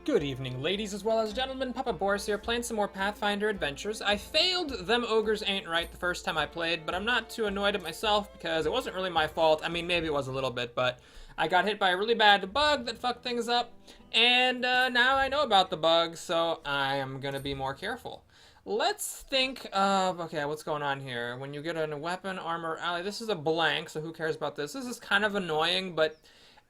Good evening, ladies as well as gentlemen. Papa Boris here, playing some more Pathfinder Adventures. I failed them Ogres Ain't Right the first time I played, but I'm not too annoyed at myself because it wasn't really my fault. I mean, maybe it was a little bit, but I got hit by a really bad bug that fucked things up, and now I know about the bug, so I am gonna be more careful. Let's think of, okay, what's going on here? When you get a weapon, armor, ally, this is a blank, so who cares about this? This is kind of annoying, but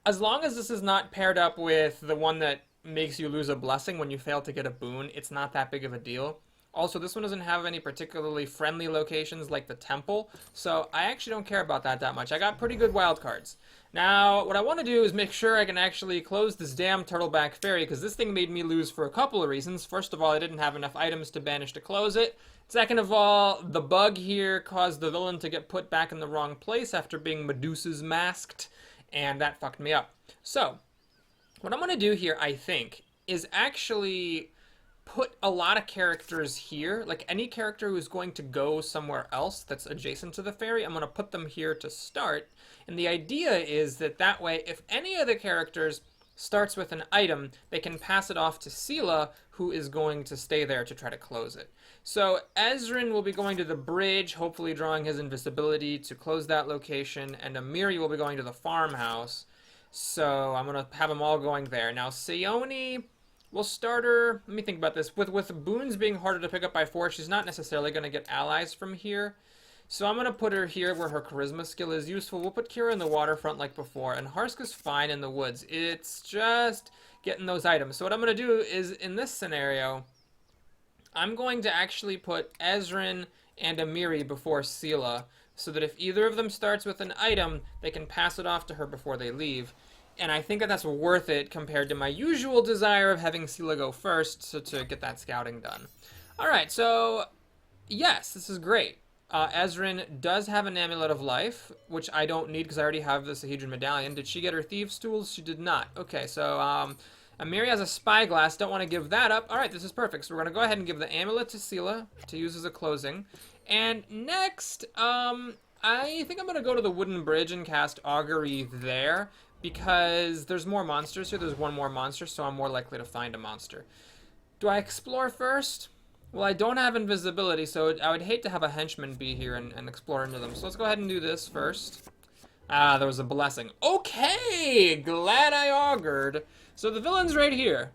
as long as this is not paired up with the one that makes you lose a blessing when you fail to get a boon, it's not that big of a deal. Also, this one doesn't have any particularly friendly locations like the temple, so I actually don't care about that much. I got pretty good wild cards. Now, what I want to do is make sure I can actually close this damn turtleback fairy, because this thing made me lose for a couple of reasons. First of all, I didn't have enough items to banish to close it. Second of all, the bug here caused the villain to get put back in the wrong place after being Medusa's masked, and that fucked me up. So, what I'm going to do here, I think, is actually put a lot of characters here. Like, any character who's going to go somewhere else that's adjacent to the fairy, I'm going to put them here to start. And the idea is that that way, if any of the characters starts with an item, they can pass it off to Sela, who is going to stay there to try to close it. So Ezrin will be going to the bridge, hopefully drawing his invisibility to close that location, and Amiri will be going to the farmhouse. So I'm going to have them all going there. Now, Sione will start her... Let me think about this. With boons being harder to pick up by force, she's not necessarily going to get allies from here. So I'm going to put her here where her charisma skill is useful. We'll put Kira in the waterfront like before. And Harska's fine in the woods. It's just getting those items. So what I'm going to do is, in this scenario, I'm going to actually put Ezrin and Amiri before Sela, so that if either of them starts with an item, they can pass it off to her before they leave. And I think that that's worth it compared to my usual desire of having Sela go first to get that scouting done. Alright, so yes, this is great. Ezrin does have an Amulet of Life, which I don't need because I already have the Sahedron Medallion. Did she get her Thieves' Tools? She did not. Okay, so Amiri has a Spyglass. Don't want to give that up. Alright, this is perfect. So we're going to go ahead and give the Amulet to Sela to use as a closing. And next, I think I'm going to go to the wooden bridge and cast Augury there, because there's more monsters here. There's one more monster, so I'm more likely to find a monster. Do I explore first? Well, I don't have invisibility, so I would hate to have a henchman be here and explore into them. So let's go ahead and do this first. Ah, there was a blessing. Okay, glad I augured. So the villain's right here.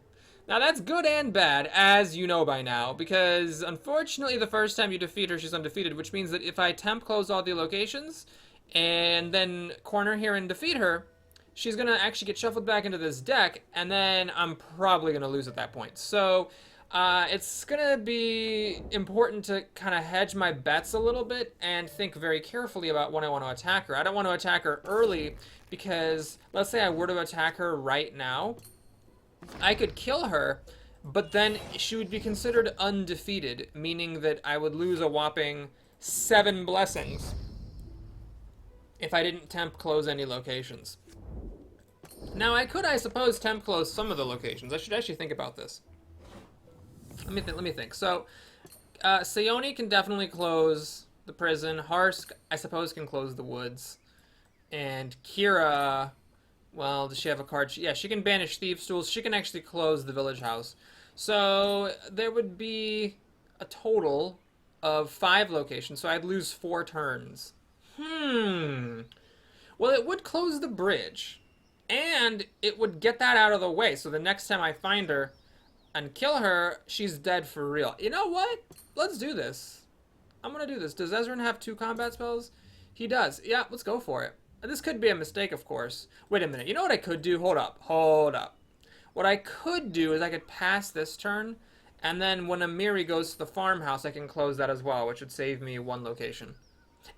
Now, that's good and bad, as you know by now, because unfortunately the first time you defeat her, she's undefeated, which means that if I temp close all the locations and then corner here and defeat her, she's going to actually get shuffled back into this deck, and then I'm probably going to lose at that point. So it's going to be important to kind of hedge my bets a little bit and think very carefully about when I want to attack her. I don't want to attack her early because let's say I were to attack her right now, I could kill her, but then she would be considered undefeated, meaning that I would lose a whopping 7 blessings if I didn't temp close any locations. Now, I could, I suppose, temp close some of the locations. I should actually think about this. Let me think. So, Sione can definitely close the prison. Harsk, I suppose, can close the woods. And Kira... Well, does she have a card? Yeah, she can banish Thieves' Tools. She can actually close the village house. So there would be a total of 5 locations, so I'd lose 4 turns. Well, it would close the bridge, and it would get that out of the way, so the next time I find her and kill her, she's dead for real. You know what? Let's do this. I'm going to do this. Does Ezrin have 2 combat spells? He does. Yeah, let's go for it. This could be a mistake, of course. Wait a minute. You know what I could do? Hold up. Hold up. What I could do is I could pass this turn, and then when Amiri goes to the farmhouse, I can close that as well, which would save me 1 location.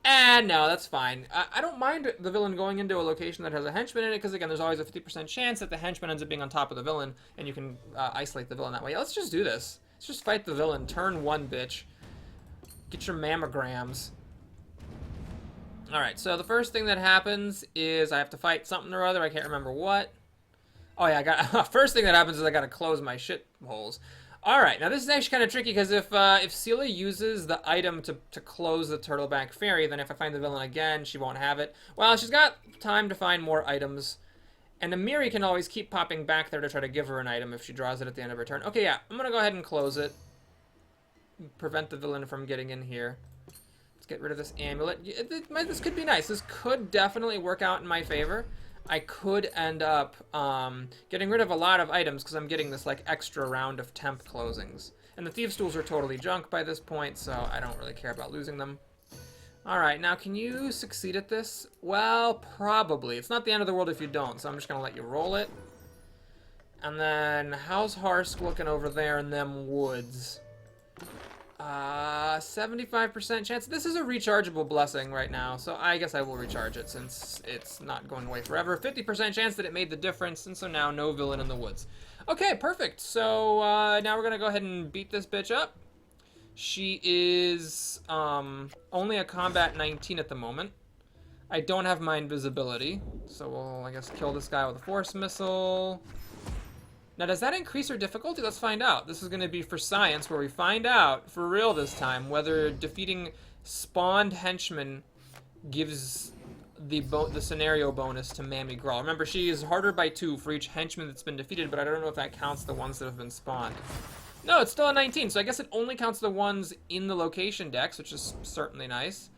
And no, that's fine. I don't mind the villain going into a location that has a henchman in it, because, again, there's always a 50% chance that the henchman ends up being on top of the villain, and you can isolate the villain that way. Yeah, let's just do this. Let's just fight the villain. Turn 1, bitch. Get your mammograms. Alright, so the first thing that happens is I have to fight something or other. I can't remember what. Oh, yeah, I got... First thing that happens is I gotta close my shit holes. Alright, now this is actually kind of tricky, because if Sela uses the item to close the turtleback fairy, then if I find the villain again, she won't have it. Well, she's got time to find more items. And Amiri can always keep popping back there to try to give her an item if she draws it at the end of her turn. Okay, yeah, I'm going to go ahead and close it. Prevent the villain from getting in here. Let's get rid of this amulet. This could be nice. This could definitely work out in my favor. I could end up getting rid of a lot of items because I'm getting this like extra round of temp closings. And the Thieves' Tools are totally junk by this point, so I don't really care about losing them. Alright, now can you succeed at this? Well, probably. It's not the end of the world if you don't, so I'm just going to let you roll it. And then, how's Harsk looking over there in them woods? 75% chance. This is a rechargeable blessing right now, so I guess I will recharge it since it's not going away forever. 50% chance that it made the difference, and so now no villain in the woods. Okay, perfect. So now we're going to go ahead and beat this bitch up. She is only a combat 19 at the moment. I don't have my invisibility, so we'll, I guess, kill this guy with a force missile. Now, does that increase her difficulty? Let's find out. This is going to be for science, where we find out, for real this time, whether defeating spawned henchmen gives the scenario bonus to Mammy Grawl. Remember, she is harder by 2 for each henchman that's been defeated, but I don't know if that counts the ones that have been spawned. No, it's still a 19, so I guess it only counts the ones in the location decks, which is certainly nice.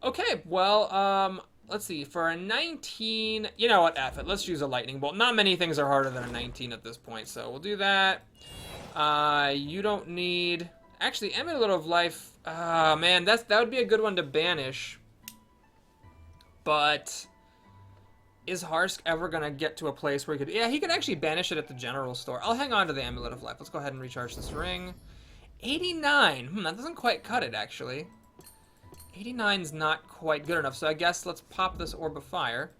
Okay, well, let's see. For a 19, you know what, F it. Let's use a lightning bolt. Not many things are harder than a 19 at this point, so we'll do that. You don't need... Actually, Amulet of Life... man, that would be a good one to banish. But... is Harsk ever going to get to a place where he could... Yeah, he could actually banish it at the general store. I'll hang on to the Amulet of Life. Let's go ahead and recharge this ring. 89. That doesn't quite cut it, actually. 89's not quite good enough, so I guess let's pop this Orb of Fire.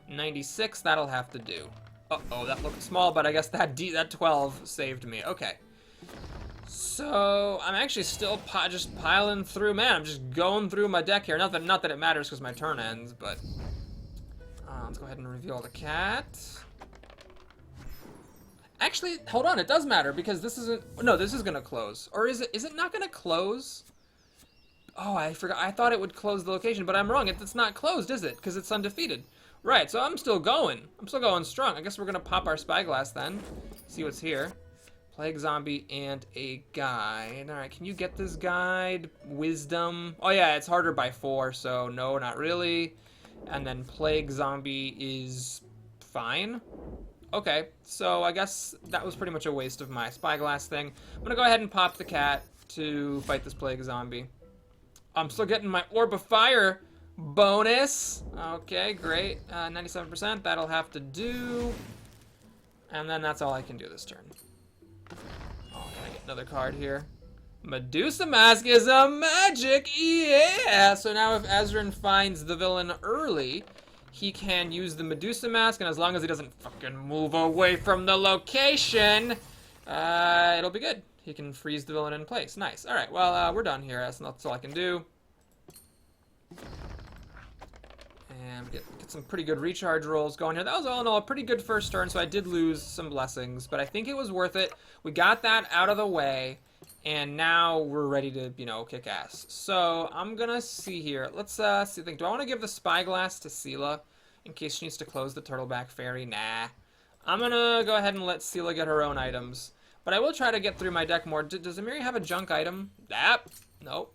96, that'll have to do. Uh-oh, that looked small, but I guess that 12 saved me. Okay. So, I'm actually still just piling through. Man, I'm just going through my deck here. Not that it matters because my turn ends, but... let's go ahead and reveal the cat. Actually, hold on, it does matter because this isn't... No, this is going to close. Or is it not going to close? Oh, I forgot. I thought it would close the location, but I'm wrong. It's not closed, is it? Because it's undefeated. Right, so I'm still going. I'm still going strong. I guess we're going to pop our spyglass then. See what's here. Plague Zombie and a guide. Alright, can you get this guide? Wisdom. Oh yeah, it's harder by 4, so no, not really. And then Plague Zombie is fine. Okay, so I guess that was pretty much a waste of my spyglass thing. I'm going to go ahead and pop the cat to fight this Plague Zombie. I'm still getting my Orb of Fire bonus. Okay, great. 97%, that'll have to do. And then that's all I can do this turn. Oh, can I get another card here? Medusa Mask is a magic, yeah! So now if Ezrin finds the villain early, he can use the Medusa Mask, and as long as he doesn't fucking move away from the location, it'll be good. He can freeze the villain in place. Nice. Alright, well, we're done here. That's all I can do. And get some pretty good recharge rolls going here. That was all in all a pretty good first turn, so I did lose some blessings, but I think it was worth it. We got that out of the way, and now we're ready to, you know, kick ass. So I'm gonna see here. Let's see. Do I want to give the spyglass to Seela in case she needs to close the Turtleback Fairy? Nah. I'm gonna go ahead and let Seela get her own items. But I will try to get through my deck more. Does Amiri have a junk item? Nope.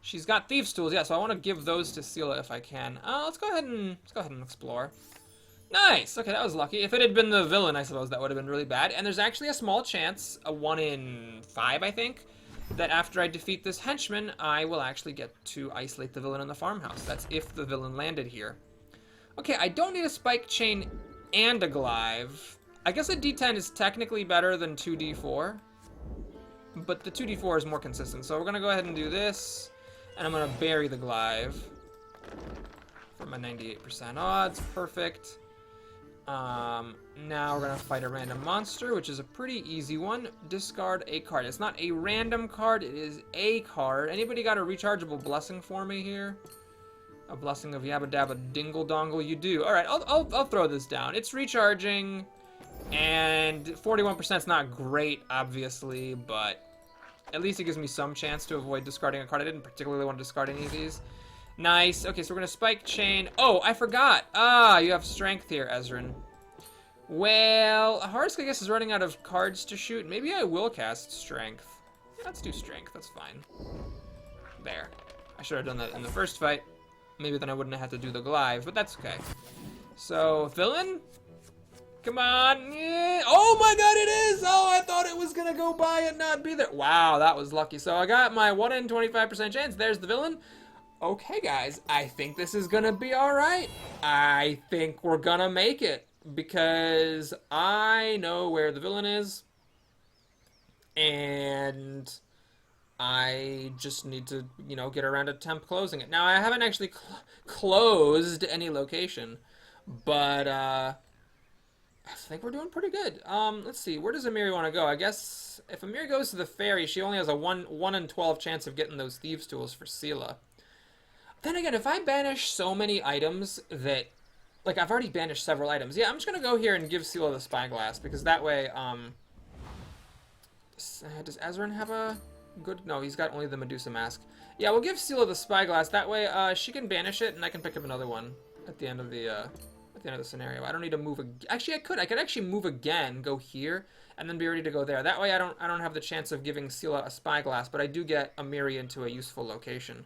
She's got Thieves' Tools, yeah, so I want to give those to Seela if I can. Let's go ahead and explore. Nice! Okay, that was lucky. If it had been the villain, I suppose that would have been really bad. And there's actually a small chance, a 1 in 5, I think, that after I defeat this henchman, I will actually get to isolate the villain in the farmhouse. That's if the villain landed here. Okay, I don't need a Spike Chain and a Glaive. I guess a D10 is technically better than 2D4, but the 2D4 is more consistent. So we're going to go ahead and do this, and I'm going to bury the Glaive for my 98% odds. Perfect. Now we're going to fight a random monster, which is a pretty easy one. Discard a card. It's not a random card, it is a card. Anybody got a rechargeable blessing for me here? A blessing of Yabba Dabba Dingle Dongle? You do. Alright, I'll throw this down. It's recharging. And 41% is not great, obviously, but at least it gives me some chance to avoid discarding a card. I didn't particularly want to discard any of these. Nice. Okay, so we're going to Spike Chain. Oh, I forgot. You have strength here, Ezrin. Well, Harsk, I guess, is running out of cards to shoot. Maybe I will cast Strength. Yeah, let's do Strength. That's fine. There. I should have done that in the first fight. Maybe then I wouldn't have had to do the glaive, but that's okay. So, villain? Come on. Yeah. Oh my god, it is! Oh, I thought it was gonna go by and not be there. Wow, that was lucky. So I got my 1 in 25% chance. There's the villain. Okay, guys, I think this is gonna be alright. I think we're gonna make it. Because I know where the villain is. And I just need to, you know, get around to temp closing it. Now, I haven't actually closed any location. But, I think we're doing pretty good. Let's see. Where does Amiri want to go? I guess if Amiri goes to the ferry, she only has a 1 in 12 chance of getting those Thieves' Tools for Sela. Then again, if I banish so many items that... Like, I've already banished several items. Yeah, I'm just gonna go here and give Sela the Spyglass, because that way, does Ezran have a good... No, he's got only the Medusa Mask. Yeah, we'll give Sela the Spyglass. That way, she can banish it, and I can pick up another one at the end of the scenario. I don't need to move... Actually, I could. I could actually move again, go here, and then be ready to go there. That way, I don't have the chance of giving Sela a Spyglass, but I do get Amiri into a useful location.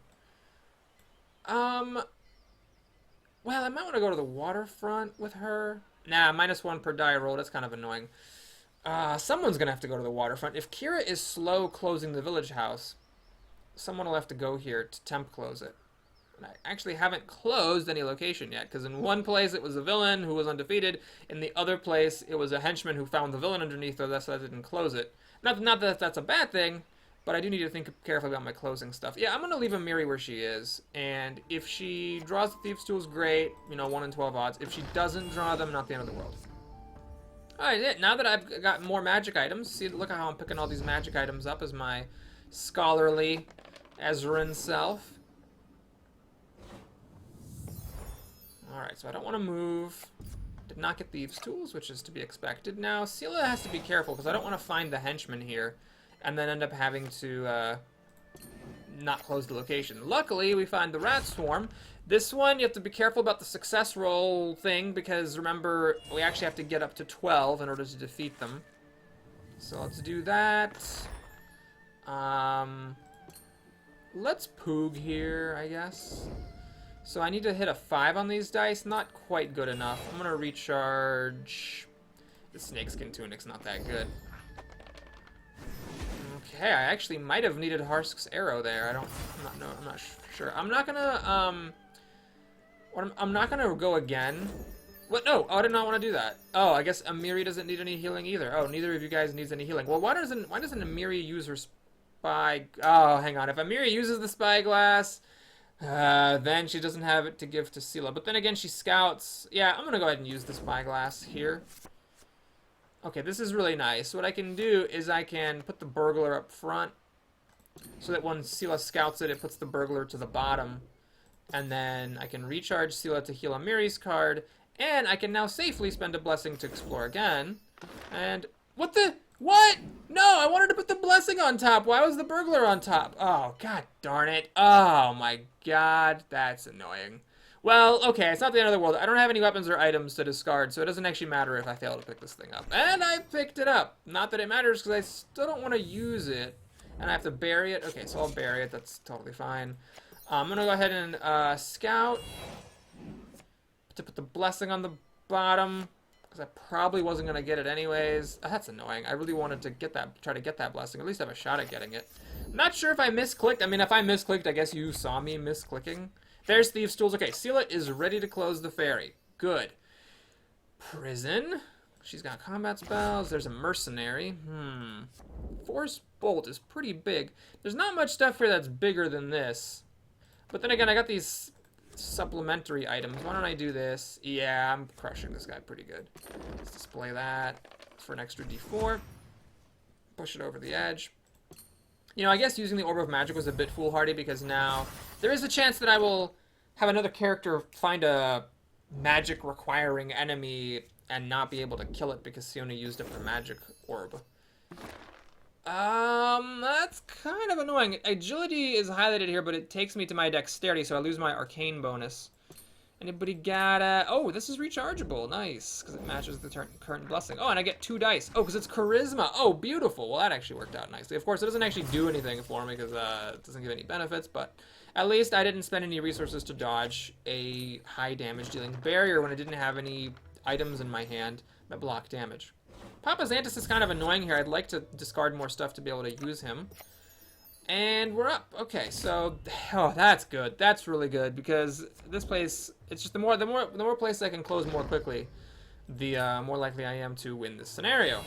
Well, I might want to go to the waterfront with her. Nah, -1 per die roll. That's kind of annoying. Someone's going to have to go to the waterfront. If Kira is slow closing the village house, someone will have to go here to temp close it. And I actually haven't closed any location yet, because in one place it was a villain who was undefeated. In the other place, it was a henchman who found the villain underneath, so that's why I didn't close it. Not that that's a bad thing, but I do need to think carefully about my closing stuff. Yeah, I'm going to leave Amiri where she is. And if she draws the Thieves' Tools, great. You know, 1 in 12 odds. If she doesn't draw them, not the end of the world. Alright, now that I've got more magic items, see, look at how I'm picking all these magic items up as my scholarly Ezran self. Alright, so I don't want to move. Did not get Thieves' Tools, which is to be expected. Now, Sela has to be careful, because I don't want to find the henchman here and then end up having to not close the location. Luckily, we find the rat swarm. This one, you have to be careful about the success roll thing, because remember, we actually have to get up to 12 in order to defeat them. So let's do that. Let's poog here, I guess. So I need to hit a 5 on these dice. Not quite good enough. I'm going to recharge. The snakeskin tunic's not that good. Okay, I actually might have needed Harsk's arrow there. I'm not sure. I'm not gonna go again. What? No, I did not want to do that. Oh, I guess Amiri doesn't need any healing either. Oh, neither of you guys needs any healing. Well, why doesn't Amiri use her spy? Oh, hang on. If Amiri uses the spyglass, then she doesn't have it to give to Sela. But then again, she scouts. Yeah, I'm gonna go ahead and use the spyglass here. Okay, this is really nice. What I can do is I can put the burglar up front so that when Sela scouts it, it puts the burglar to the bottom. And then I can recharge Sela to heal Amiri's card. And I can now safely spend a blessing to explore again. And what the... What? No, I wanted to put the blessing on top. Why was the burglar on top? Oh, god darn it. Oh my god, that's annoying. Well, okay, it's not the end of the world. I don't have any weapons or items to discard, so it doesn't actually matter if I fail to pick this thing up. And I picked it up. Not that it matters, because I still don't want to use it. And I have to bury it. Okay, so I'll bury it. That's totally fine. I'm going to go ahead and scout. To put the blessing on the bottom, because I probably wasn't going to get it anyways. Oh, that's annoying. I really wanted to try to get that blessing. At least have a shot at getting it. Not sure if I misclicked. I mean, if I misclicked, I guess you saw me misclicking. There's Thieves' Tools. Okay, Sela is ready to close the ferry. Good. Prison. She's got combat spells. There's a mercenary. Force Bolt is pretty big. There's not much stuff here that's bigger than this. But then again, I got these supplementary items. Why don't I do this? Yeah, I'm crushing this guy pretty good. Let's display that for an extra D4. Push it over the edge. You know, I guess using the Orb of Magic was a bit foolhardy, because now there is a chance that I will have another character find a magic-requiring enemy and not be able to kill it because he only used up the magic orb. That's kind of annoying. Agility is highlighted here, but it takes me to my dexterity, so I lose my arcane bonus. Anybody got oh, this is rechargeable. Nice, because it matches the current blessing. Oh, and I get 2 dice. Oh, because it's charisma. Oh, beautiful. Well, that actually worked out nicely. Of course, it doesn't actually do anything for me because it doesn't give any benefits, but at least I didn't spend any resources to dodge a high damage dealing barrier when I didn't have any items in my hand that block damage. Papa Xantus is kind of annoying here. I'd like to discard more stuff to be able to use him. And we're up. Okay, so oh, that's good. That's really good because this place, it's just the more places I can close more quickly, the more likely I am to win this scenario.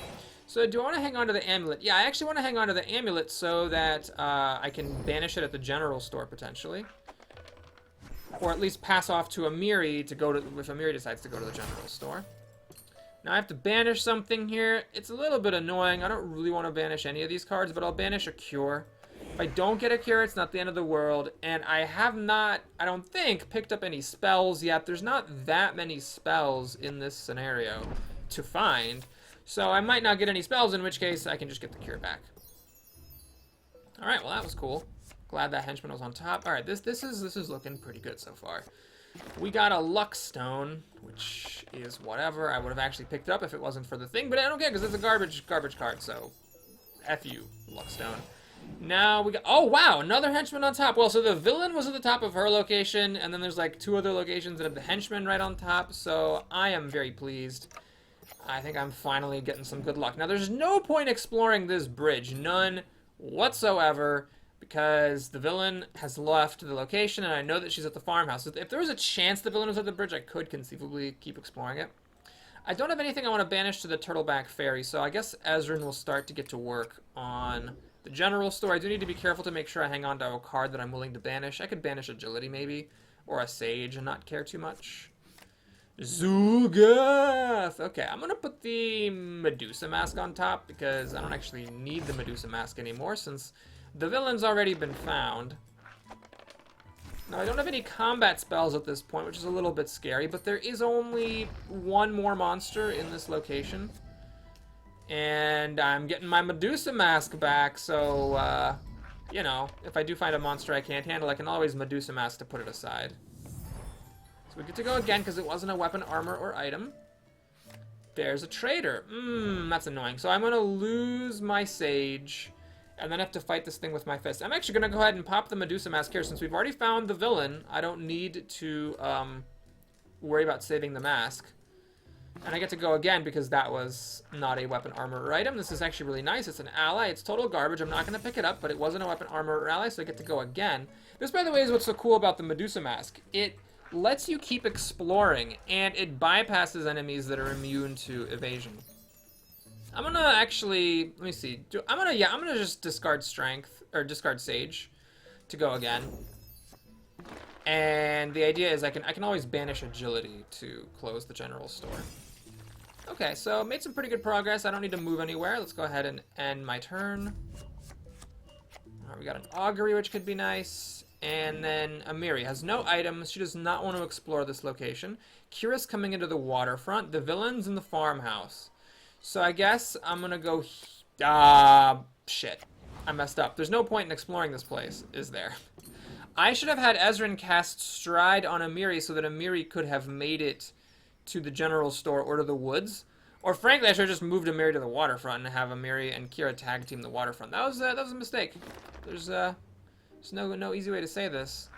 So do I want to hang on to the amulet? Yeah, I actually want to hang on to the amulet so that I can banish it at the general store potentially, or at least pass off to Amiri to go to if Amiri decides to go to the general store. Now I have to banish something here. It's a little bit annoying. I don't really want to banish any of these cards, but I'll banish a cure. If I don't get a cure, it's not the end of the world. And I have not, I don't think, picked up any spells yet. There's not that many spells in this scenario to find. So I might not get any spells, in which case I can just get the cure back. Alright, well that was cool. Glad that henchman was on top. Alright, this is looking pretty good so far. We got a luck stone, which is whatever. I would have actually picked it up if it wasn't for the thing, but I don't care because it's a garbage card, so F you, luck stone. Now we got, oh wow, another henchman on top. Well, so the villain was at the top of her location, and then there's like 2 other locations that have the henchman right on top, so I am very pleased. I think I'm finally getting some good luck. Now there's no point exploring this bridge, none whatsoever, because the villain has left the location, and I know that she's at the farmhouse. If there was a chance the villain was at the bridge, I could conceivably keep exploring it. I don't have anything I want to banish to the Turtleback Ferry, so I guess Ezrin will start to get to work on the general store. I do need to be careful to make sure I hang on to a card that I'm willing to banish. I could banish Agility, maybe, or a Sage and not care too much. Zugath! Okay, I'm going to put the Medusa Mask on top, because I don't actually need the Medusa Mask anymore, since the villain's already been found. Now, I don't have any combat spells at this point, which is a little bit scary, but there is only 1 more monster in this location. And I'm getting my Medusa Mask back, so, you know, if I do find a monster I can't handle, I can always Medusa Mask to put it aside. So we get to go again, because it wasn't a weapon, armor, or item. There's a trader. That's annoying. So I'm going to lose my Sage, and then have to fight this thing with my fist. I'm actually going to go ahead and pop the Medusa Mask here, since we've already found the villain. I don't need to worry about saving the mask. And I get to go again because that was not a weapon, armor, or item. This is actually really nice. It's an ally. It's total garbage. I'm not going to pick it up, but it wasn't a weapon, armor, or ally, so I get to go again. This, by the way, is what's so cool about the Medusa Mask. It lets you keep exploring, and it bypasses enemies that are immune to evasion. I'm going to actually, let me see. I'm going to just discard strength, or discard Sage to go again. And the idea is I can always banish Agility to close the general store. Okay, so made some pretty good progress. I don't need to move anywhere. Let's go ahead and end my turn. Alright, we got an augury, which could be nice. And then Amiri has no items. She does not want to explore this location. Kira's coming into the waterfront. The villain's in the farmhouse. So I guess I'm going to go... shit. I messed up. There's no point in exploring this place, is there? I should have had Ezrin cast Stride on Amiri so that Amiri could have made it to the general store or to the woods. Or frankly, I should have just moved Amiri to the waterfront and have Amiri and Kira tag team the waterfront. That was a mistake. There's no easy way to say this.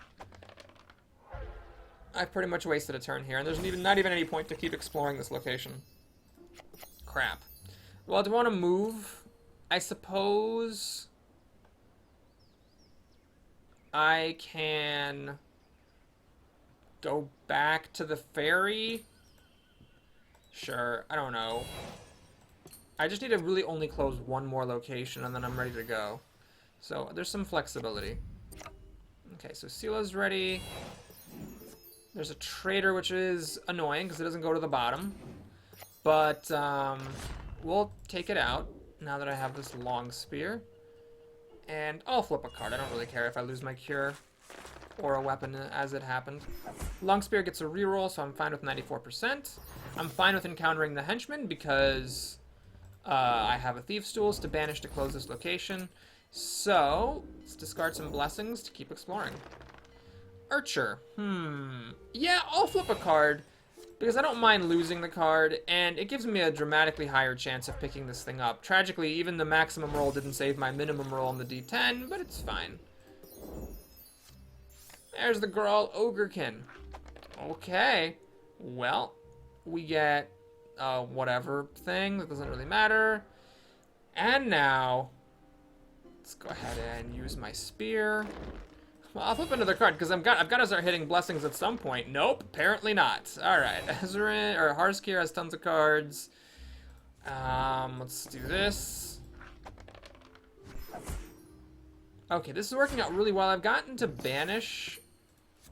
I've pretty much wasted a turn here, and there's not even any point to keep exploring this location. Crap. Well, do I want to move? I suppose I can go back to the ferry. Sure, I don't know. I just need to really only close 1 more location, and then I'm ready to go. So there's some flexibility. Okay, so Sila's ready. There's a trader, which is annoying because it doesn't go to the bottom. But we'll take it out now that I have this long spear. And I'll flip a card. I don't really care if I lose my cure or a weapon as it happened. Long spear gets a reroll, so I'm fine with 94%. I'm fine with encountering the henchman because I have a thief's tools to banish to close this location. So let's discard some blessings to keep exploring. Archer. Yeah, I'll flip a card because I don't mind losing the card, and it gives me a dramatically higher chance of picking this thing up. Tragically, even the maximum roll didn't save my minimum roll on the D10, but it's fine. There's the Grawl Ogrekin. Okay. Well, we get whatever thing. That doesn't really matter. And now, let's go ahead and use my spear. Well, I'll flip another card because I've got to start hitting blessings at some point. Nope, apparently not. All right, Harskir has tons of cards. Let's do this. Okay, this is working out really well. I've gotten to banish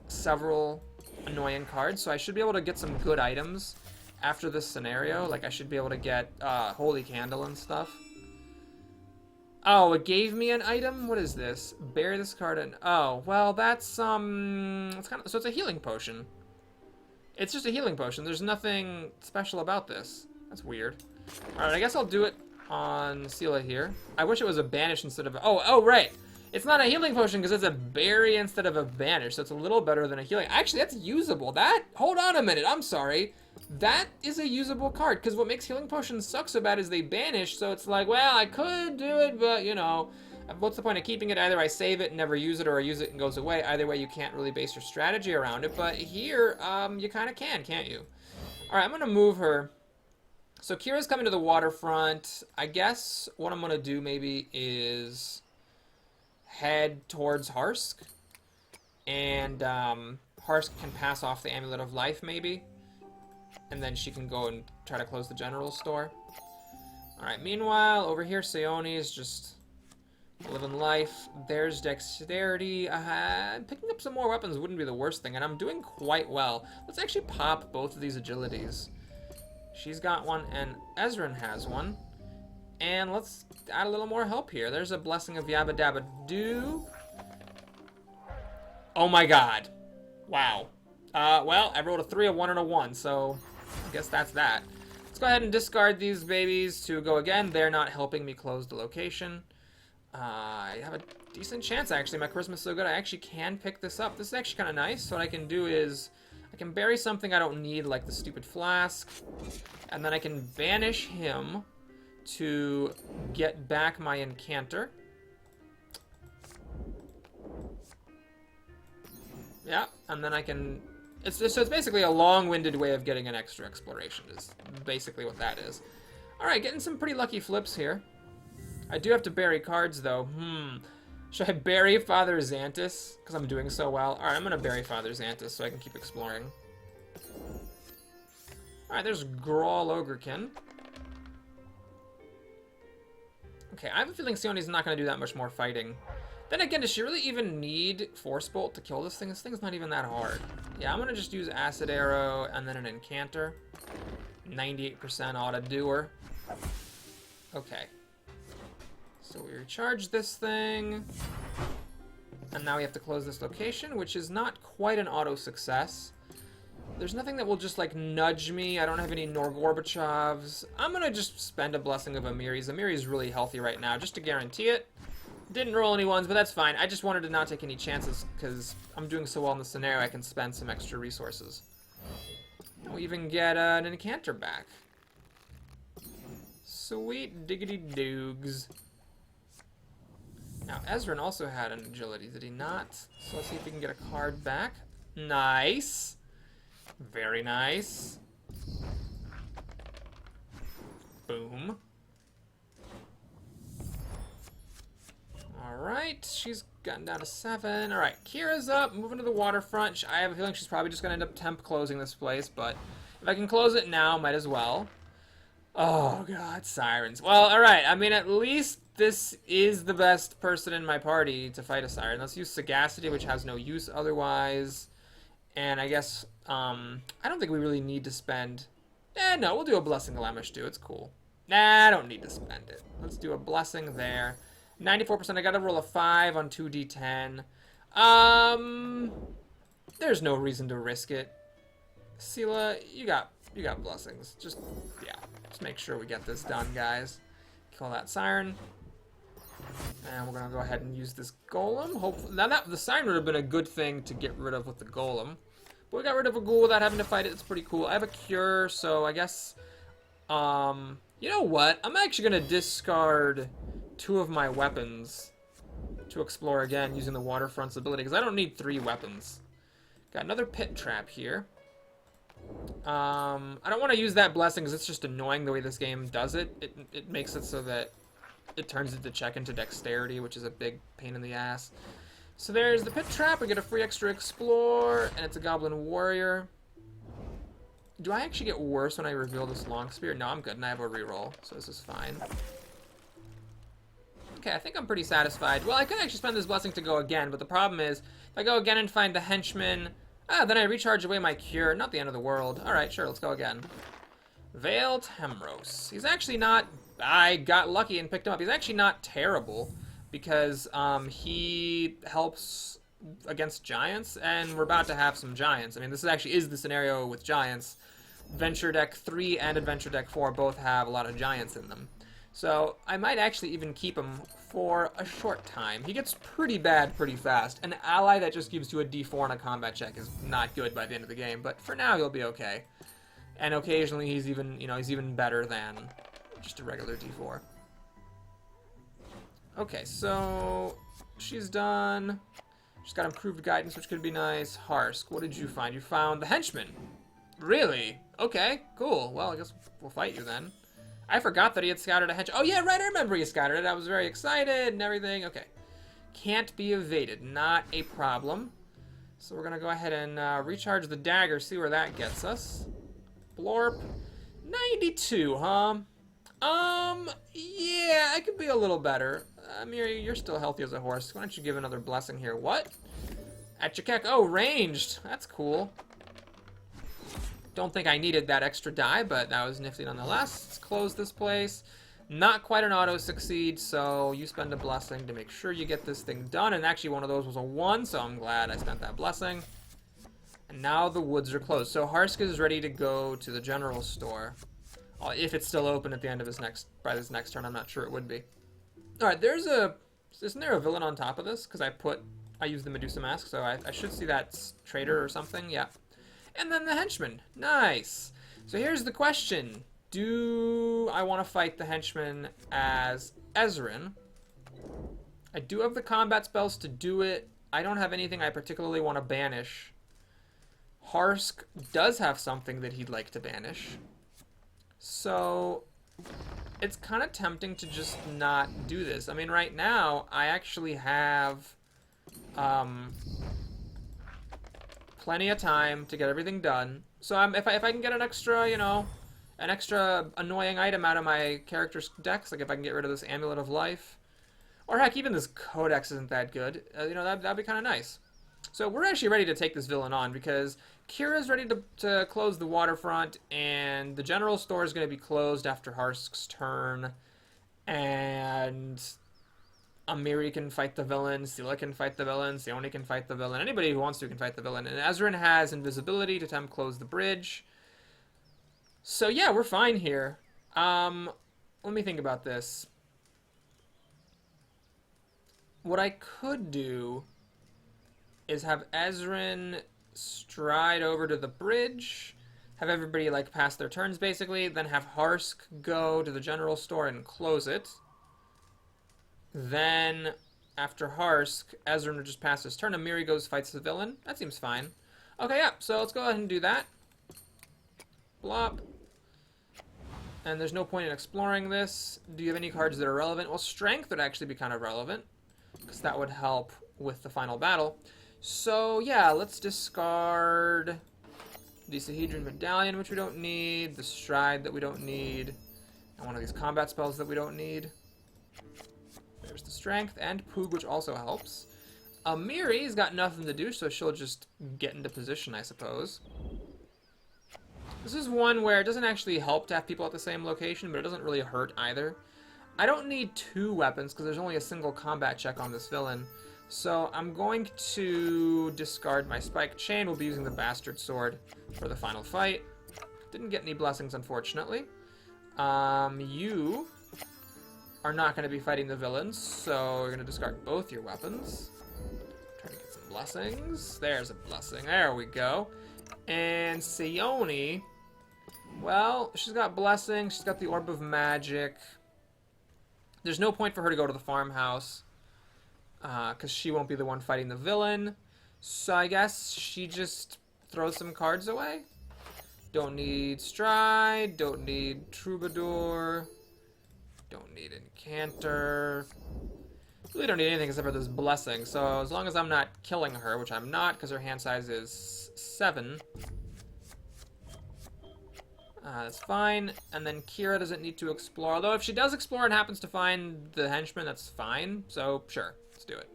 several annoying cards, so I should be able to get some good items after this scenario. Like, I should be able to get Holy Candle and stuff. Oh, it gave me an item? What is this? Bury this card in... Oh, well, that's, it's kind of... So it's a healing potion. It's just a healing potion. There's nothing special about this. That's weird. Alright, I guess I'll do it on Sela here. I wish it was a banish instead of a... Oh, right! It's not a healing potion because it's a bury instead of a banish, so it's a little better than a healing. Actually, that's usable. Hold on a minute, I'm sorry. That is a usable card, because what makes healing potions suck so bad is they banish, so it's like, well, I could do it, but, you know, what's the point of keeping it? Either I save it and never use it, or I use it and goes away. Either way, you can't really base your strategy around it, but here, you kind of can, can't you? All right, I'm going to move her. So Kira's coming to the waterfront. I guess what I'm going to do maybe is head towards Harsk, and Harsk can pass off the Amulet of Life, maybe. And then she can go and try to close the general store. Alright, meanwhile, over here, Seone is just living life. There's dexterity. Picking up some more weapons wouldn't be the worst thing, and I'm doing quite well. Let's actually pop both of these agilities. She's got one, and Ezrin has one. And let's add a little more help here. There's a Blessing of Yabba Dabba Doo. Oh my god. Wow. Well, I rolled a 3, a 1, and a 1, so I guess that's that. Let's go ahead and discard these babies to go again. They're not helping me close the location. I have a decent chance, actually. My charisma's so good, I actually can pick this up. This is actually kind of nice. So what I can do is I can bury something I don't need, like the stupid flask, and then I can banish him to get back my incanter. Yeah, and then I can... So it's basically a long-winded way of getting an extra exploration, is basically what that is. Alright, getting some pretty lucky flips here. I do have to bury cards, though. Should I bury Father Xantus? Because I'm doing so well. Alright, I'm going to bury Father Xantus so I can keep exploring. Alright, there's Grawl Ogrekin. Okay, I have a feeling Sione's not going to do that much more fighting. Then again, does she really even need Force Bolt to kill this thing? This thing's not even that hard. Yeah, I'm going to just use Acid Arrow and then an Incanter. 98% ought to do her. Okay. So we recharge this thing. And now we have to close this location, which is not quite an auto success. There's nothing that will just, like, nudge me. I don't have any Norgorbachevs. I'm going to just spend a Blessing of Amiri's. Amiri's really healthy right now, just to guarantee it. Didn't roll any ones, but that's fine. I just wanted to not take any chances, because I'm doing so well in the scenario, I can spend some extra resources. We'll even get an Incanter back. Sweet diggity doogs. Now, Ezrin also had an agility, did he not? So let's see if we can get a card back. Nice. Very nice. Boom. Alright, she's gotten down to 7. Alright, Kira's up, moving to the waterfront. I have a feeling she's probably just going to end up temp closing this place, but if I can close it now, might as well. Oh god, sirens. Well, alright, I mean, at least this is the best person in my party to fight a siren. Let's use Sagacity, which has no use otherwise. And I guess, I don't think we really need to spend... no, we'll do a Blessing Lamish too, it's cool. Nah, I don't need to spend it. Let's do a Blessing there. 94%, I gotta roll a 5 on 2d10. There's no reason to risk it. Sela, you got blessings. Just make sure we get this done, guys. Kill that siren. And we're gonna go ahead and use this golem. Hopefully, now that the sign would have been a good thing to get rid of with the golem, but we got rid of a ghoul without having to fight it. It's pretty cool. I have a cure, so I guess, you know what? I'm actually gonna discard 2 of my weapons to explore again using the waterfront's ability because I don't need 3 weapons. Got another pit trap here. I don't want to use that blessing because it's just annoying the way this game does it. It makes it so that it turns it to check into dexterity, which is a big pain in the ass. So there's the pit trap. We get a free extra explore, and it's a goblin warrior. Do I actually get worse when I reveal this long spear? No, I'm good, and I have a reroll, so this is fine. Okay, I think I'm pretty satisfied. Well, I could actually spend this blessing to go again, but the problem is, if I go again and find the henchman, then I recharge away my cure. Not the end of the world. Alright, sure, let's go again. Veiled Hemros. He's actually not... I got lucky and picked him up. He's actually not terrible, because he helps against giants, and we're about to have some giants. I mean, this actually is the scenario with giants. Adventure Deck 3 and Adventure Deck 4 both have a lot of giants in them. So I might actually even keep him for a short time. He gets pretty bad pretty fast. An ally that just gives you a D4 on a combat check is not good by the end of the game, but for now he'll be okay. And occasionally he's even, he's even better than just a regular D4. Okay, so she's done. She's got improved guidance, which could be nice. Harsk, what did you find? You found the henchman. Really? Okay, cool. Well, I guess we'll fight you then. I forgot that he had scouted a henchman. Oh, yeah, right, I remember he scouted it. I was very excited and everything. Okay. Can't be evaded. Not a problem. So we're going to go ahead and recharge the dagger, see where that gets us. Blorp. 92, huh? Yeah, I could be a little better. Amir, you're still healthy as a horse. Why don't you give another blessing here? What? At your keck. Oh, ranged. That's cool. Don't think I needed that extra die, but that was nifty nonetheless. Let's close this place. Not quite an auto succeed, so you spend a blessing to make sure you get this thing done. And actually one of those was a 1, so I'm glad I spent that blessing. And now the woods are closed. So Harsk is ready to go to the general store. If it's still open at the end of by this next turn, I'm not sure it would be. Alright, isn't there a villain on top of this? Because I used the Medusa mask, so I should see that traitor or something, yeah. And then the henchman. Nice. So here's the question. Do I want to fight the henchman as Ezrin? I do have the combat spells to do it. I don't have anything I particularly want to banish. Harsk does have something that he'd like to banish. So it's kind of tempting to just not do this. I mean, right now, I actually have... plenty of time to get everything done. So if I can get an extra, an extra annoying item out of my character's decks, like if I can get rid of this Amulet of Life, or heck, even this Codex isn't that good, that'd be kind of nice. So we're actually ready to take this villain on because Kira's ready to close the waterfront, and the general store is going to be closed after Harsk's turn, and Amiri can fight the villain, Scylla can fight the villain, Sione can fight the villain, anybody who wants to can fight the villain, and Ezrin has invisibility to attempt to close the bridge. So yeah, we're fine here. Let me think about this. What I could do is have Ezrin stride over to the bridge, have everybody pass their turns basically, then have Harsk go to the general store and close it. Then, after Harsk, Ezrin would just pass his turn. Amiri goes, fights the villain. That seems fine. Okay, yeah, so let's go ahead and do that. Blop. And there's no point in exploring this. Do you have any cards that are relevant? Well, Strength would actually be kind of relevant, because that would help with the final battle. So, yeah, let's discard the Sahedron Medallion, which we don't need, the Stride that we don't need, and one of these combat spells that we don't need. There's the Strength, and Poog, which also helps. Amiri's got nothing to do, so she'll just get into position, I suppose. This is one where it doesn't actually help to have people at the same location, but it doesn't really hurt either. I don't need 2 weapons, because there's only a single combat check on this villain. So I'm going to discard my Spike Chain. We'll be using the Bastard Sword for the final fight. Didn't get any blessings, unfortunately. You are not going to be fighting the villains, so we're going to discard both your weapons. Try to get some blessings. There's a blessing. There we go. And Sayoni, well, she's got blessing. She's got the Orb of Magic. There's no point for her to go to the farmhouse, because she won't be the one fighting the villain. So I guess she just throws some cards away. Don't need Stride, don't need Troubadour, don't need Incanter. Really don't need anything except for this blessing. So as long as I'm not killing her, which I'm not because her hand size is 7, that's fine. And then Kira doesn't need to explore. Although if she does explore and happens to find the henchman, that's fine. So sure, let's do it.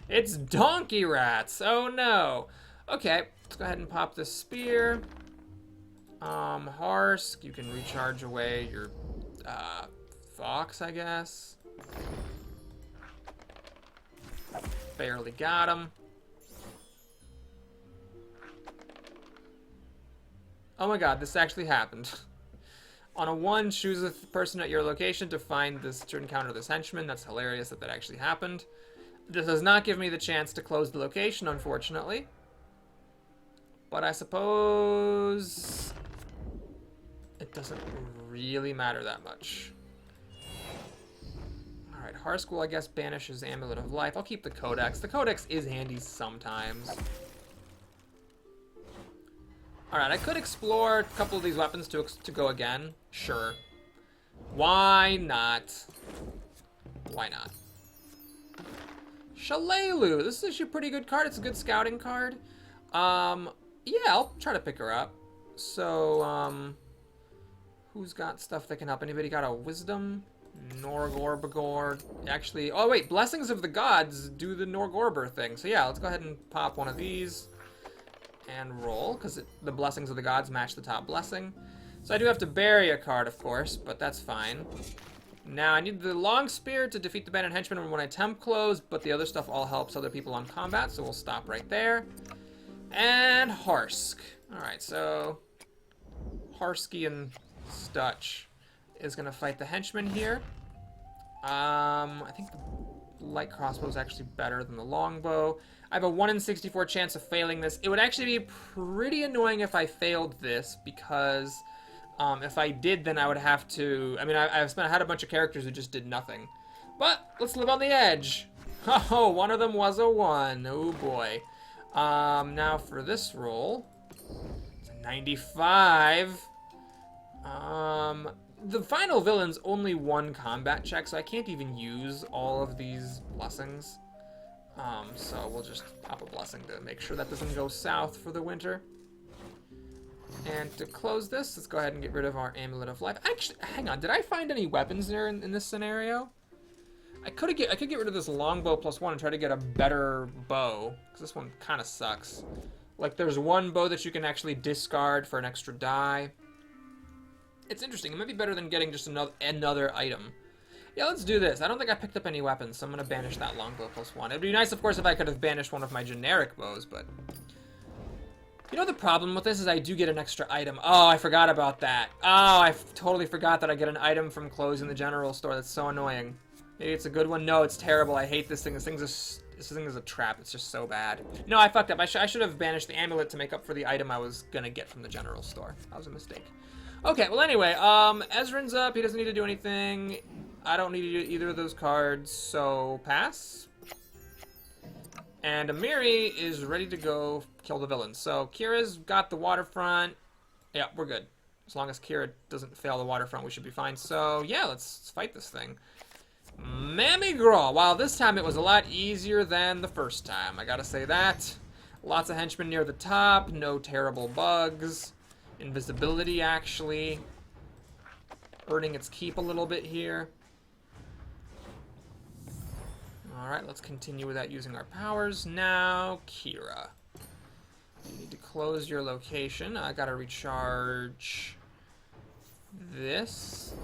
It's donkey rats. Oh no. Okay, let's go ahead and pop this spear. Harsk, you can recharge away your fox, I guess. Barely got him. Oh my god, this actually happened. On a 1, choose a person at your location to encounter this henchman. That's hilarious that actually happened. This does not give me the chance to close the location, unfortunately. But I suppose it doesn't really matter that much. Alright, Harsk will, I guess, banish his Amulet of Life. I'll keep the Codex. The Codex is handy sometimes. Alright, I could explore a couple of these weapons to go again. Sure. Why not? Why not? Shalelu. This is actually a pretty good card. It's a good scouting card. Yeah, I'll try to pick her up. So, who's got stuff that can help? Anybody got a Wisdom? Norgorbagor. Actually, oh wait, Blessings of the Gods do the Norgorber thing. So yeah, let's go ahead and pop one of these. And roll, because the Blessings of the Gods match the top blessing. So I do have to bury a card, of course, but that's fine. Now I need the Long Spear to defeat the banded henchman when I temp close, but the other stuff all helps other people on combat, so we'll stop right there. And Harsk. Alright, so Harskian Stutch is going to fight the henchman here. I think the light crossbow is actually better than the longbow. I have a 1 in 64 chance of failing this. It would actually be pretty annoying if I failed this, because if I did, then I would have to... I mean, I had a bunch of characters who just did nothing. But let's live on the edge. Oh, one of them was a 1. Oh, boy. Now for this roll. It's a 95. The final villain's only 1 combat check, so I can't even use all of these blessings. So we'll just pop a blessing to make sure that doesn't go south for the winter. And to close this, let's go ahead and get rid of our Amulet of Life. Actually, hang on, did I find any weapons there in this scenario? I could get rid of this longbow +1 and try to get a better bow, because this one kind of sucks. Like, there's one bow that you can actually discard for an extra die. It's interesting. It might be better than getting just another item. Yeah, let's do this. I don't think I picked up any weapons, so I'm going to banish that longbow +1. It'd be nice, of course, if I could have banished one of my generic bows, but... You know the problem with this is I do get an extra item. Oh, I forgot about that. Oh, I totally forgot that I get an item from closing the general store. That's so annoying. Maybe it's a good one. No, it's terrible. I hate this thing. This thing is a trap. It's just so bad. No, I fucked up. I should have banished the amulet to make up for the item I was going to get from the general store. That was a mistake. Okay, well anyway, Ezrin's up. He doesn't need to do anything. I don't need to do either of those cards, so pass. And Amiri is ready to go kill the villain. So Kira's got the waterfront. Yeah, we're good. As long as Kira doesn't fail the waterfront, we should be fine. So yeah, let's fight this thing. Mammy Graw. Wow, this time it was a lot easier than the first time. I gotta say that. Lots of henchmen near the top. No terrible bugs. Invisibility, actually. Earning its keep a little bit here. Alright, let's continue with that using our powers. Now, Kira. You need to close your location. I gotta recharge this.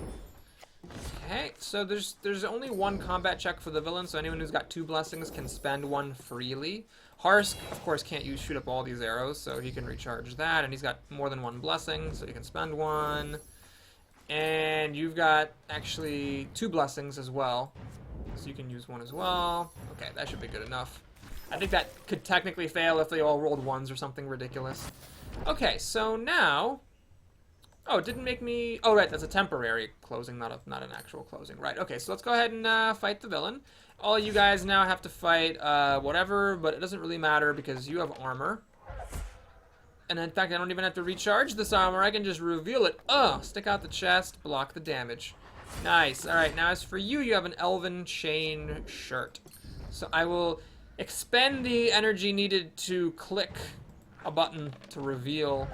Okay, so there's only 1 combat check for the villain, so anyone who's got 2 blessings can spend 1 freely. Harsk, of course, can't shoot up all these arrows, so he can recharge that, and he's got more than 1 blessing, so he can spend 1. And you've got actually 2 blessings as well. So you can use 1 as well. Okay, that should be good enough. I think that could technically fail if they all rolled 1s or something ridiculous. Okay, so now... Oh, it didn't make me... Oh, right, that's a temporary closing, not an actual closing. Right, okay, so let's go ahead and fight the villain. All you guys now have to fight whatever, but it doesn't really matter because you have armor. And in fact, I don't even have to recharge this armor. I can just reveal it. Oh, stick out the chest, block the damage. Nice. All right, now as for you, you have an elven chain shirt. So I will expend the energy needed to click a button to reveal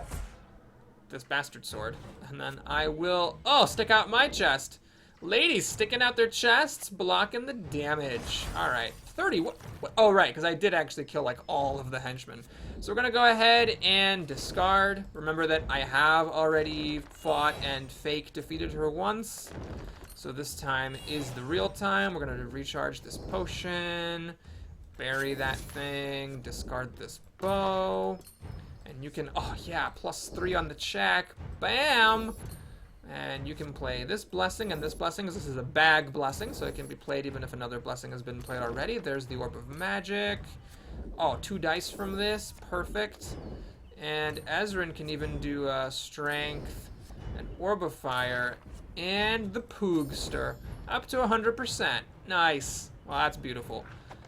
this bastard sword. And then I will, oh, stick out my chest. Ladies sticking out their chests, blocking the damage. All right, 30, what? Oh, right, because I did actually kill like all of the henchmen. So we're gonna go ahead and discard. Remember that I have already fought and fake defeated her once. So this time is the real time. We're gonna recharge this potion, bury that thing, discard this bow. And you can, oh yeah, +3 on the check, bam! And you can play this blessing and this blessing. This is a bag blessing, so it can be played even if another blessing has been played already. There's the Orb of Magic. Oh, 2 dice from this, perfect. And Ezrin can even do Strength, and Orb of Fire, and the Poogster, up to 100%. Nice. Well, that's beautiful.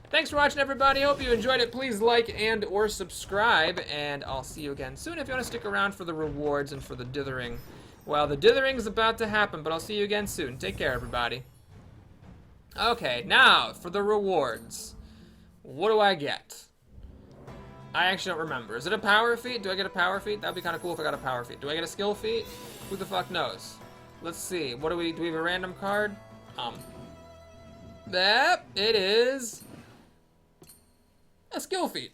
Thanks for watching, everybody. Hope you enjoyed it. Please like and or subscribe, and I'll see you again soon if you want to stick around for the rewards and for the dithering. Well, the dithering's about to happen, but I'll see you again soon. Take care, everybody. Okay, now for the rewards. What do I get? I actually don't remember. Is it a power feat? Do I get a power feat? That'd be kind of cool if I got a power feat. Do I get a skill feat? Who the fuck knows? Let's see. What do we have a random card? That it is a skill feat.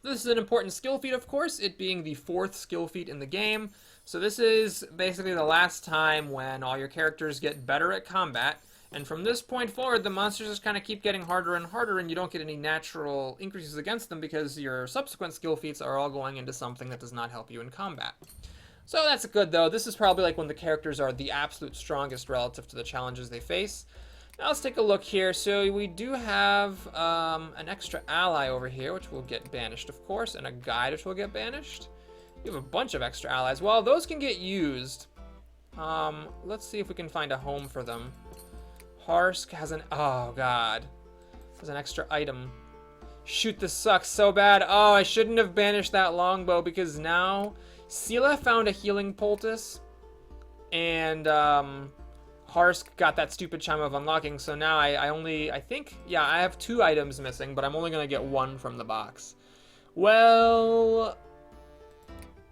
This is an important skill feat, of course, it being the 4th skill feat in the game. So this is basically the last time when all your characters get better at combat. And from this point forward, the monsters just kind of keep getting harder and harder, and you don't get any natural increases against them because your subsequent skill feats are all going into something that does not help you in combat. So that's good, though. This is probably like when the characters are the absolute strongest relative to the challenges they face. Now let's take a look here. So we do have an extra ally over here, which will get banished, of course, and a guide, which will get banished. You have a bunch of extra allies. Well, those can get used. Let's see if we can find a home for them. Harsk has an, oh god, has an extra item. Shoot, this sucks so bad. Oh, I shouldn't have banished that longbow because now Sela found a healing poultice, and Harsk got that stupid Chime of Unlocking, so now I think, yeah, I have 2 items missing, but I'm only gonna get 1 from the box. Well,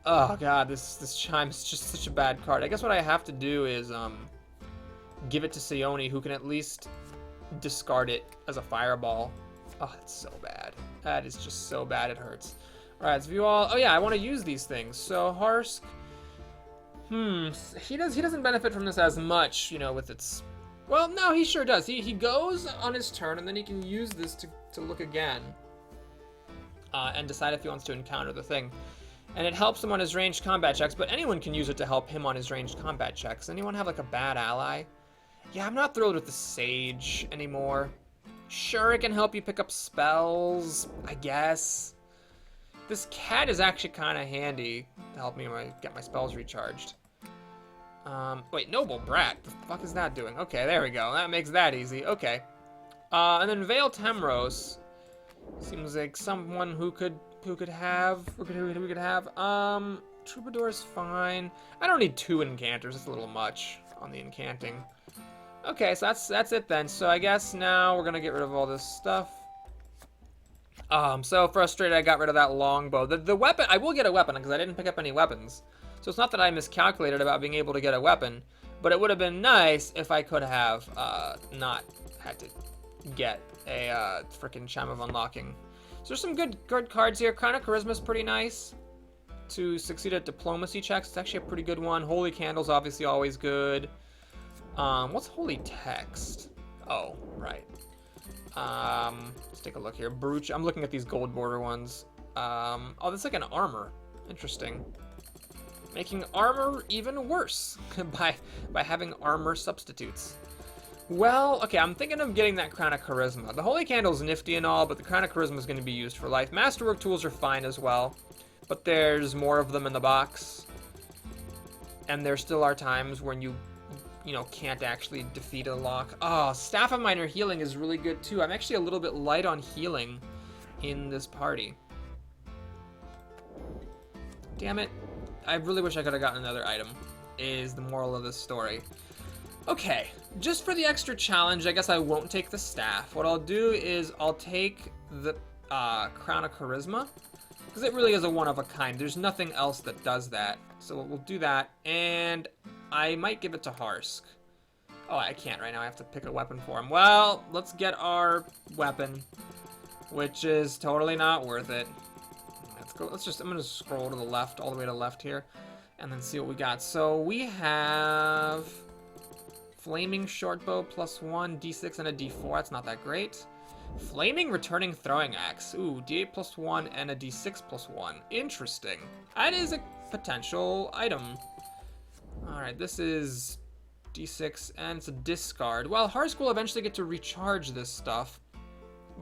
oh god, this Chime is just such a bad card. I guess what I have to do is give it to Sione, who can at least discard it as a fireball. Oh, that's so bad. That is just so bad, it hurts. Alright, let's view all. Oh yeah, I want to use these things. So Harsk, he doesn't benefit from this as much, you know, with its, well, no, he sure does. He goes on his turn, and then he can use this to look again and decide if he wants to encounter the thing. And it helps him on his ranged combat checks, but anyone can use it to help him on his ranged combat checks. Anyone have like a bad ally? Yeah, I'm not thrilled with the Sage anymore. Sure, it can help you pick up spells, I guess. This cat is actually kind of handy to help me get my spells recharged. Wait, Noble Brat, the fuck is that doing? Okay, there we go, that makes that easy, okay. And then Veil Temros seems like someone who we could have. Troubadour's fine. I don't need 2 enchanters, it's a little much on the encanting. Okay, so that's it then. So I guess now we're gonna get rid of all this stuff. I'm so frustrated I got rid of that longbow. The weapon, I will get a weapon because I didn't pick up any weapons. So it's not that I miscalculated about being able to get a weapon, but it would have been nice if I could have not had to get a freaking Chime of Unlocking. So there's some good cards here. Crown of Charisma is pretty nice to succeed at diplomacy checks. It's actually a pretty good one. Holy Candle's obviously always good. What's Holy Text? Oh, right. Let's take a look here. Brooch. I'm looking at these gold border ones. Oh, that's like an armor. Interesting. making armor even worse by having armor substitutes. Well, okay, I'm thinking of getting that Crown of Charisma. The Holy Candle's nifty and all, but the Crown of Charisma is going to be used for life. Masterwork tools are fine as well, but there's more of them in the box. And there still are times when you know, can't actually defeat a lock. Oh, Staff of Minor Healing is really good too. I'm actually a little bit light on healing in this party. Damn it. I really wish I could have gotten another item, is the moral of this story. Okay, just for the extra challenge, I guess I won't take the staff. What I'll do is I'll take the Crown of Charisma, because it really is a one-of-a-kind. There's nothing else that does that. So we'll do that, and I might give it to Harsk. Oh, I can't right now. I have to pick a weapon for him. Well, let's get our weapon, which is totally not worth it. Let's go. I'm going to scroll to the left, all the way to the left here, and then see what we got. So we have Flaming Shortbow +1, D6 and a D4. That's not that great. Flaming Returning Throwing Axe. Ooh, D8 +1 and a D6 +1. Interesting. That is a potential item. Alright, this is D6 and it's a discard. Well, Harsk will eventually get to recharge this stuff.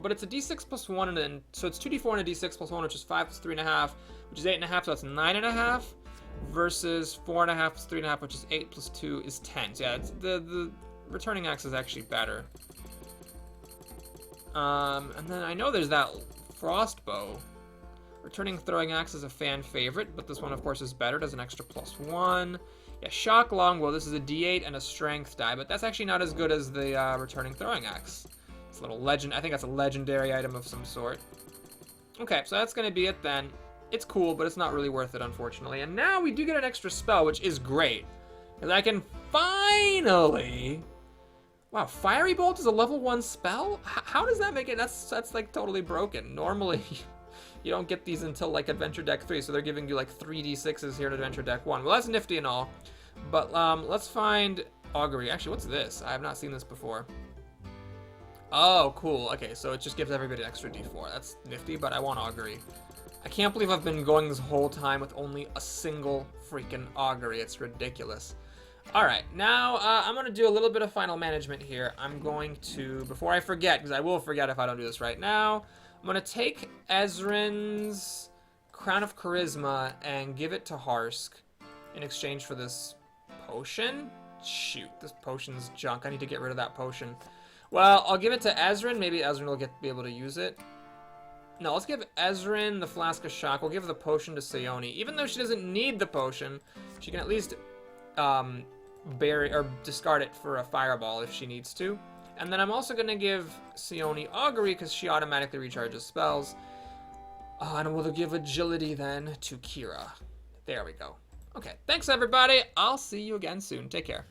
But it's a D6 +1 and then, so it's 2D4 and a D6 +1, which is 5 + 3.5, which is 8.5, so that's 9.5. Versus 4.5 + 3.5, which is 8 + 2 is 10. So yeah, it's the returning axe is actually better. And then I know there's that frostbow. Returning throwing axe is a fan favorite, but this one of course is better. Does an extra +1. Yeah, shock longbow. This is a D8 and a strength die, but that's actually not as good as the returning throwing axe. It's a little legend. I think that's a legendary item of some sort. Okay, so that's gonna be it then. It's cool, but it's not really worth it, unfortunately. And now we do get an extra spell, which is great. Because I can finally... Wow, Fiery Bolt is a level 1 spell? How does that make it? That's like totally broken. Normally, you don't get these until like Adventure Deck 3, so they're giving you like 3d6s here at Adventure Deck 1. Well, that's nifty and all. But let's find Augury. Actually, what's this? I have not seen this before. Oh, cool. Okay, so it just gives everybody an extra d4. That's nifty, but I want Augury. I can't believe I've been going this whole time with only a single freaking Augury. It's ridiculous. Alright, now I'm going to do a little bit of final management here. I'm going to, before I forget, because I will forget if I don't do this right now, I'm going to take Ezrin's Crown of Charisma and give it to Harsk in exchange for this potion. Shoot, this potion's junk. I need to get rid of that potion. Well, I'll give it to Ezrin. Maybe Ezrin will be able to use it. No, let's give Ezrin the Flask of Shock. We'll give the potion to Sione. Even though she doesn't need the potion, she can at least bury or discard it for a fireball if she needs to. And then I'm also going to give Sione Augury because she automatically recharges spells. And we'll give agility then to Kira. There we go. Okay, thanks everybody. I'll see you again soon. Take care.